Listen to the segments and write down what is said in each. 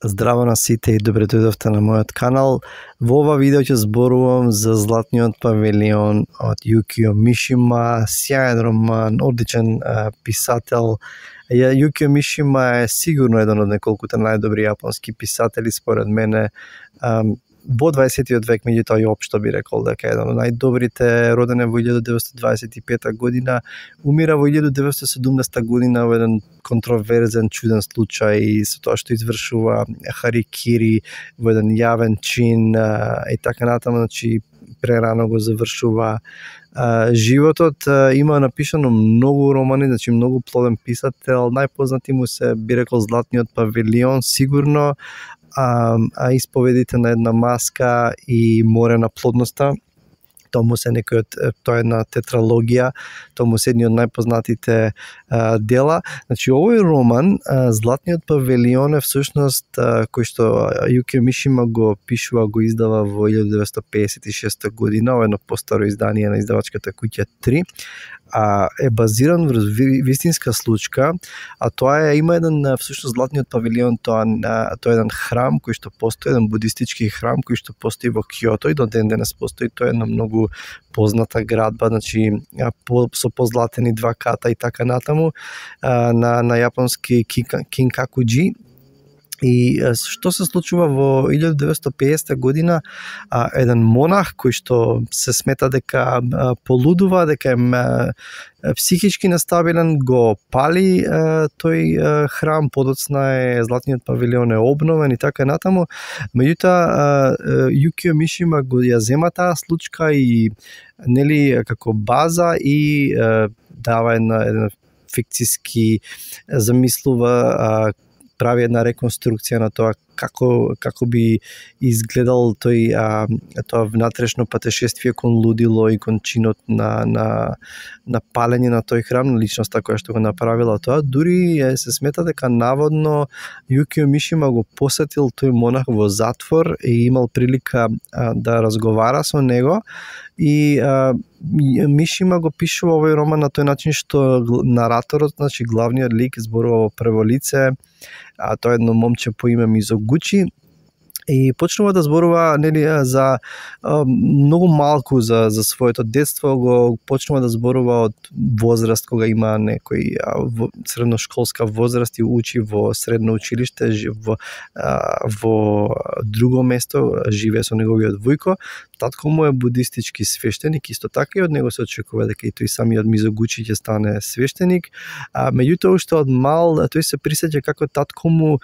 Здраво на сите и добре дојдовте на мојот канал. Во ова видео ќе зборувам за Златниот павилион од Јукио Мишима, сјаен роман, одличен писател. Јукио Мишима е сигурно еден од неколкуте најдобри јапонски писатели според мене во 20 век, меѓутоа и општо би рекол дека е еден од најдобрите. Роден е во 1925 година, умира во 1970 година во еден контроверзен, чуден случај со тоа што извршува харикири во еден јавен чин и така натаму, значи прерано го завршува животот. Има напишано многу романи, значи многу плоден писател. Најпознати му се би рекол Златниот павилион сигурно, а исповедите на една маска и море на плодноста. Тоа е една тетралогија, тоа му се едни од најпознатите дела. Значи овој роман Златниот павилион е всушност кој што Јукио Мишима го пишува, го издава во 1956 година, ова едно постаро издание на издавачката куќа 3. Е базиран врз вистинска случка, а тоа има еден всушност Златниот павилион, тоа е еден храм кој што постои, еден будистички храм кој што постои во Киото и до ден денес постои. Тоа е една многу позната градба, значи со позлатени два ката и така натаму, на јапонски Кинкакуџи. И што се случува во 1950 година, еден монах кој што се смета дека полудува, дека е психички нестабилен, го пали тој храм, подоцна Златниот павилион е обновен и така натаму. Меѓутоа Јукио Мишима го ја зема таа случка и нели како база и дава една фикциски замислува, прави една реконструкција на тоа како би изгледал тоа внатрешно патешествие кон лудило и кон чинот на палење на тој храм, на личноста која што го направила тоа. Дури се смета дека наводно Јукио Мишима го посетил тој монах во затвор и имал прилика да разговара со него. И Мишима го пишува овој роман на тој начин што нараторот, значи главниот лик, зборува во прво лице, тоа е едно момче по име Мизогучи, и почнува да зборува нели за многу малку за своето детство, го почнува да зборува од возраст кога има некој средношколска возраст и учи во средно училиште во друго место, живее со неговиот војко. Татко му е будистички свештеник, исто така и од него се очекува дека и тој самиот Мизогучи ќе стане свештеник. Меѓутоа уште од мал тој се присеќа како татко му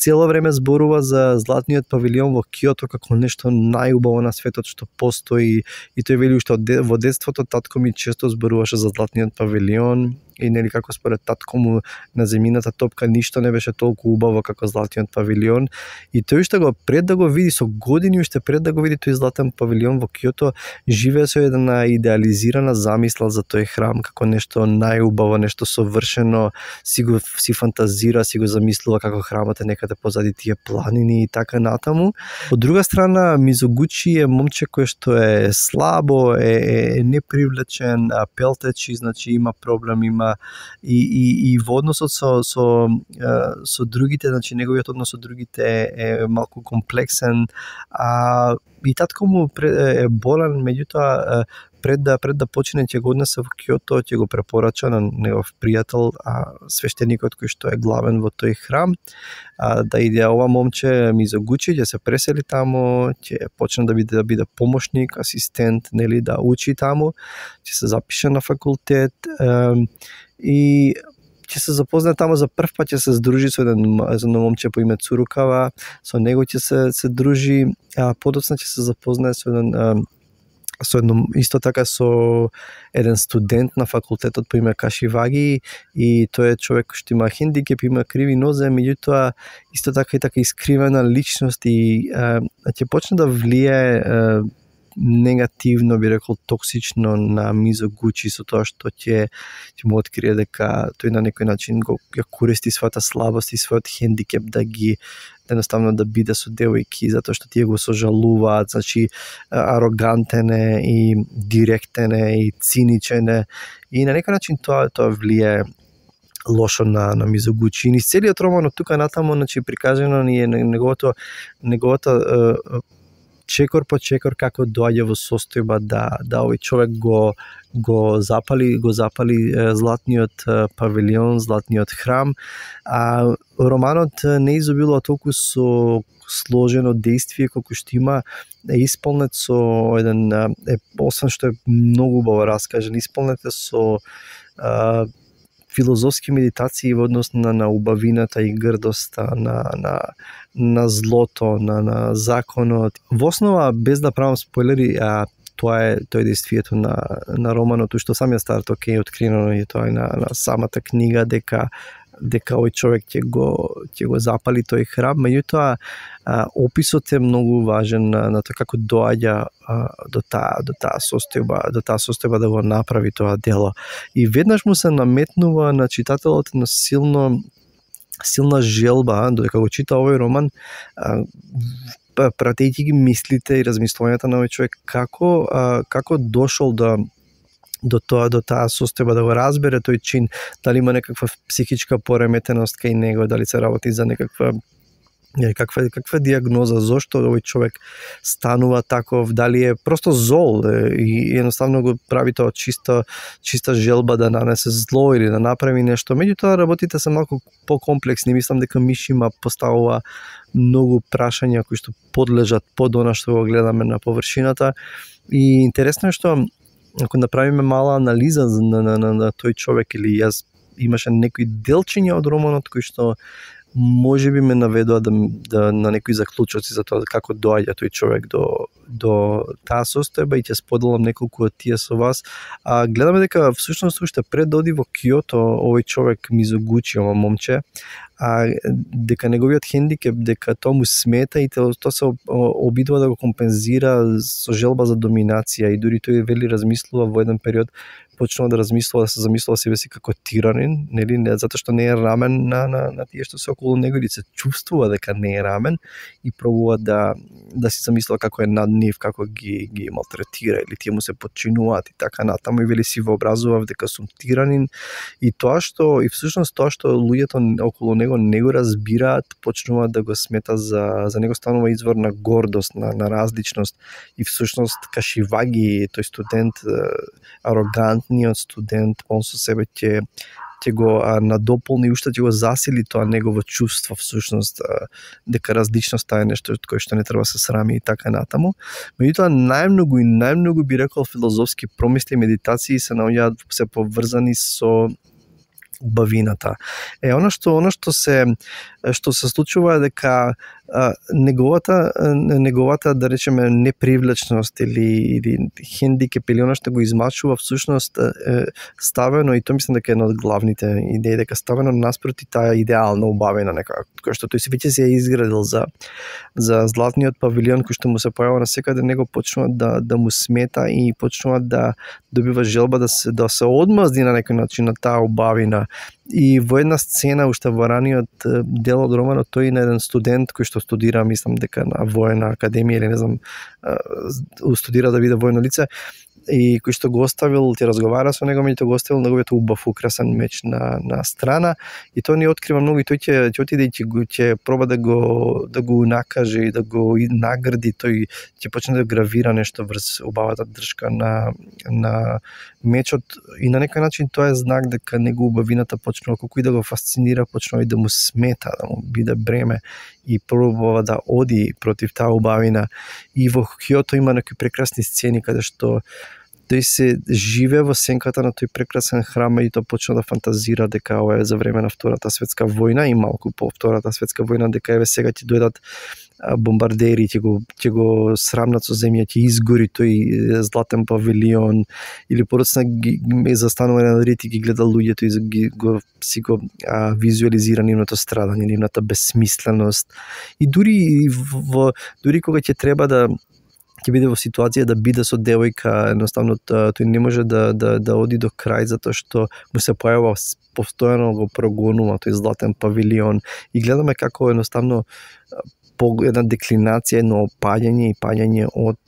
цело време зборува за Златниот павилион во Киото како нешто најубаво на светот што постои, и тој вели уште во детството татко ми често зборуваше за Златниот павилион и нели како според татко му на земјината топка ништо не беше толку убаво како Златниот павилион. И тој уште пред да го види, со години уште пред да го види тој Златен павилион во Киото, живее со една идеализирана замисла за тој храм како нешто најубаво, нешто совршено, си фантазира, си го замислува како храмот е некаде позади тие планини и така натаму. Од друга страна, Мизогучи е момче кој што е слабо, е непривлечен, пелтечи, значи има проблем, има и во односот со другите, значи неговиот однос со другите е малку комплексен, и татко му е болен, меѓутоа пред да почне ќе го однесе во Киото, ќе го препорача на негов пријател, свештеникот кој што е главен во тој храм, да иде ова момче Мизогучи, ќе се пресели таму, ќе почне да биде помошник, асистент, нели, да учи таму, ќе се запише на факултет и ќе се запознае таму за прв пат, ќе се здружи со едно момче по име Цурукава, со него ќе се дружи, подоцна ќе се запознае со исто така со еден студент на факултетот по име Кашиваги, и тој е човек што има хендикеп, има криви нозе, меѓутоа исто така и искривена личност, и ќе почне да влијае негативно, би рекол токсично на Мизогучи со тоа што ќе му открие дека тој на некој начин ја користи својата слабост и својот хендикеп да ги едноставно да биде со девојки, затоа што тие го сожалуваат, значи арогантен е и директен е и циничен е, и на некој начин тоа влијае лошо на Мизогучи. И низ целиот роман од тука натаму, значи прикажано ни е неговото чекор по чекор како доаѓа во состојба да овој човек го запали златниот павилион, златниот храм. А романот не изобилува толку со сложено действие колку што има, е исполнет со еден освен што е многу убаво раскажан, исполнет е со филозофски медитации во однос на убавината и грдоста, на злото, на законот. Во основа, без да правам спойлери, тоа е действието на романот, што самиот старток е откриено и тоа е на самата книга дека овој човек ќе го запали тој храм, меѓутоа описот е многу важен на тоа како доаѓа до таа состојба да го направи тоа дело. И веднаш му се наметнува на читателот на силна желба додека го чита овој роман, пратејќи ги мислите и размислувањата на овој човек како дошол до таа состојба, да го разбере тој чин, дали има некаква психичка пореметеност кај него, дали се работи за каква диагноза, зошто овој човек станува таков, дали е просто зол и едноставно го прави тоа чиста желба да нанесе зло или да направи нешто. Меѓутоа работите се малку покомплексни. Мислам дека Мишима поставува многу прашања кои што подлежат под она што го гледаме на површината. И интересно е што ако направиме мала анализа на тој човек, или јас имаше некои делчиња од романот кои што може би ме наведува на некои заклучоци за тоа како доаѓа тој човек до таа состојба, и ќе споделам неколку од тие со вас. Гледаме дека всушност уште пред да оди во Киото, овој човек Мизогучи, ова момче, дека неговиот хендикеп, дека тоа му смета и тоа се обидува да го компензира со желба за доминација, и дури тој вели размислува во еден период, почнува да се замислува себе си како тиранин, нели, затоа што не е рамен на тие што се околу него, или се чувствува дека не е рамен, и пробува да си замислува како е над нив, како ги малтретира или тие му се подчинуваат и така натаму, и вели си вообразував дека сум тиранин, и всушност тоа што луѓето околу него не го разбираат, почнуваат да го смета за него, станува извор на гордост, на различност, и всушност Кашиваги, тој студент, арогантниот студент, он со себе ќе го надополни, уште ќе го засили тоа негово чувство всушност дека различноста е нешто од кое што не треба се срами и така натаму. Меѓутоа најмногу би рекол филозофски промисли и медитации се наоѓаат се поврзани со убавината. Она што се случува е дека неговата да речеме непривлечност или хендикеп или она што го измачува всушност ставено, и тоа мислам дека е една од главните идеи, дека ставено наспроти таа идеална убавена некако, која што тој си веќе се е изградил за златниот павилион кој што му се појавува на секаде, него почнува да му смета и почнува да добива желба да се одмазди на некој начин на таа убавина. И во една сцена, уште во раниот дел од романот, тој на еден студент кој што студира, мислам дека на воена академија или не знам, студира да биде воено лице, и кој што го оставил, ќе разговара со него, меѓутоа го оставил неговиот убав украсен меч на страна, и тоа ни открива многу, и тој ќе отиде и ќе проба да го накаже и да го награди, тој ќе почне да гравира нешто врз убавата држка на мечот, и на некој начин тоа е знак дека него убавината почнува, колку и да го фасцинира, почнува и да му смета, да му биде бреме, и пробува да оди против таа убавина. И во Киото има некои прекрасни сцени каде што тој се живе во сенката на тој прекрасен храм, и тоа почна да фантазира дека ова е за време на Втората светска војна и малку по Втората светска војна, дека еве сега ќе дојдат бомбардери, ќе го срамнат со земја, ќе изгори тој златен павилион, или подоцна ги застанува на ред и ги гледа луѓето и го визуализира нивното страдање, нивната бесмисленост. И дури кога ќе треба ќе биде во ситуација да биде со девојка, едноставно тој не може да оди до крај, затоа што му се појава постојано, го прогонува тој златен павилион, и гледаме како едноставно една деклинација, едно опаѓање и паѓање од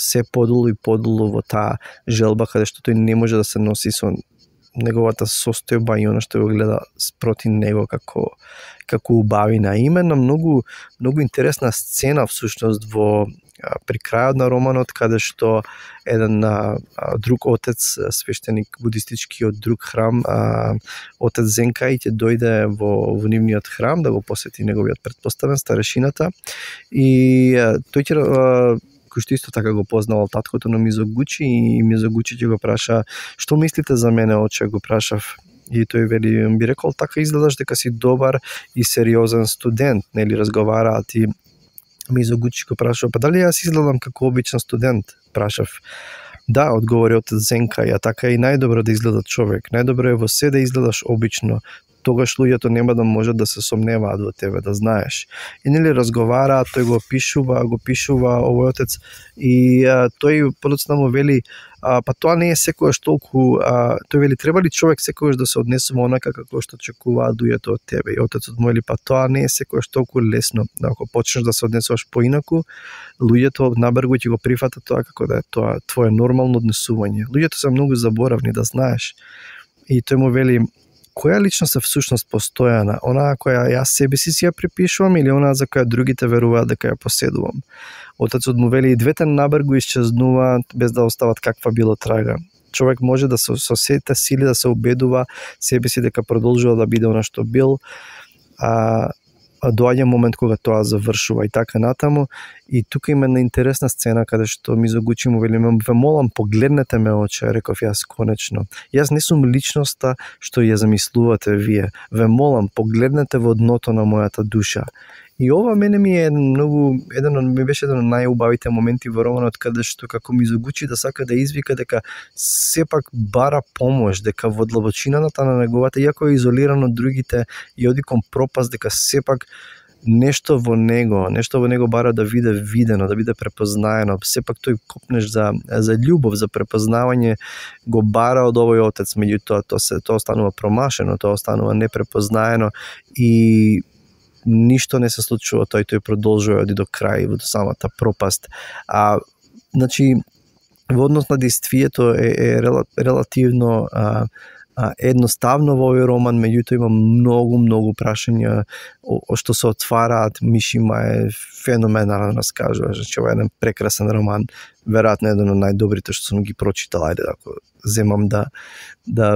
се подолу и подолу во таа желба, каде што тој не може да се носи со неговата состојба и она што го гледа спроти него како убавина. Именно многу интересна сцена всушност во при крајот на романот, каде што еден друг отец, свештеник будистички од друг храм, отец Зенкај, ќе дојде во нивниот храм да го посети неговиот претпоставен старешината и тој ќе кој што исто така го познавал таткото на Мизогучи и Мизогучи ќе го праша што мислите за мене, оче, го прашав. И тој вели, би рекол, така изгледаш дека си добар и сериозен студент, нели, разговараат и Мизогучи го прашав, па дали јас изгледам како обичен студент? Прашав. Да, одговори отец Зенкај, а така и најдобро да изгледа човек. Најдобро е во се да изгледаш обично. Тогаш луѓето нема да можат да се сомневаат во тебе, да знаеш. И нели разговараат, тој го пишува овој отец и тој подоцна му вели, па тоа не е секогаш толку, тој вели, треба ли човек секогаш да се однесува онака како што очекуваат луѓето од тебе? И отецот му вели, па тоа не е секогаш толку лесно. Ако почнеш да се однесуваш поинаку, луѓето набрзо ќе го прифатат тоа како да е тоа твое нормално однесување. Луѓето се многу заборавни, да знаеш. И тој му вели, која личност е всушност постојана? Онаа која јас себе си ја припишувам или онаа за која другите веруваат дека ја поседувам? Отецот му вели, и двете набрзо исчезнуваат без да остават каква било трага. Човек може да со сите сили да се убедува себе си дека продолжува да биде она што бил, доаѓа момент кога тоа завршува и така натаму. И тука има една интересна сцена каде што Мизогучи му вели, ве молам, погледнете ме, оче, реков јас конечно. Јас не сум личноста што ја замислувате вие. Ве молам, погледнете во дното на мојата душа. И ова мене ми е ми беше еден од најубавите моменти во романот, каде што како Мизогучи да сака да извика дека сепак бара помош, дека во длабочината на неговата, иако е изолиран од другите и оди кон пропаст, дека сепак нешто во него бара да биде видено, да биде препознаено. Сепак тој копнеш за љубов, за препознавање го бара од овој отец, меѓутоа тоа останува промашено, тоа останува непрепознаено и ништо не се случува, тој продолжува оди до крај, до самата пропаст. Значи, во однос на действието е релативно едноставно во овој роман, меѓутоа има многу прашања што се отвараат. Мишима е феноменален раскажувач, значи ова е еден прекрасен роман, веројатно еден од најдобрите што сум ги прочитал, ајде ако земам да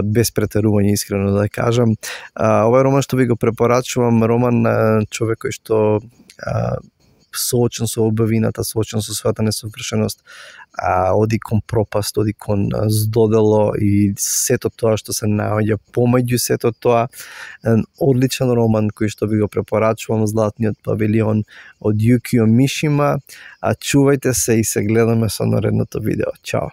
без претерување искрено да кажам. Овој роман што ви го препорачувам, роман на човек кој што соочен со убавината, соочен со својата несовршеност, оди кон пропаст, оди кон здодело и сето тоа што се наоѓа помеѓу сето тоа. Одличен роман кој што ви го препорачувам, Златниот павилион од Јукио Мишима. Чувајте се и се гледаме со наредното видео. Чао!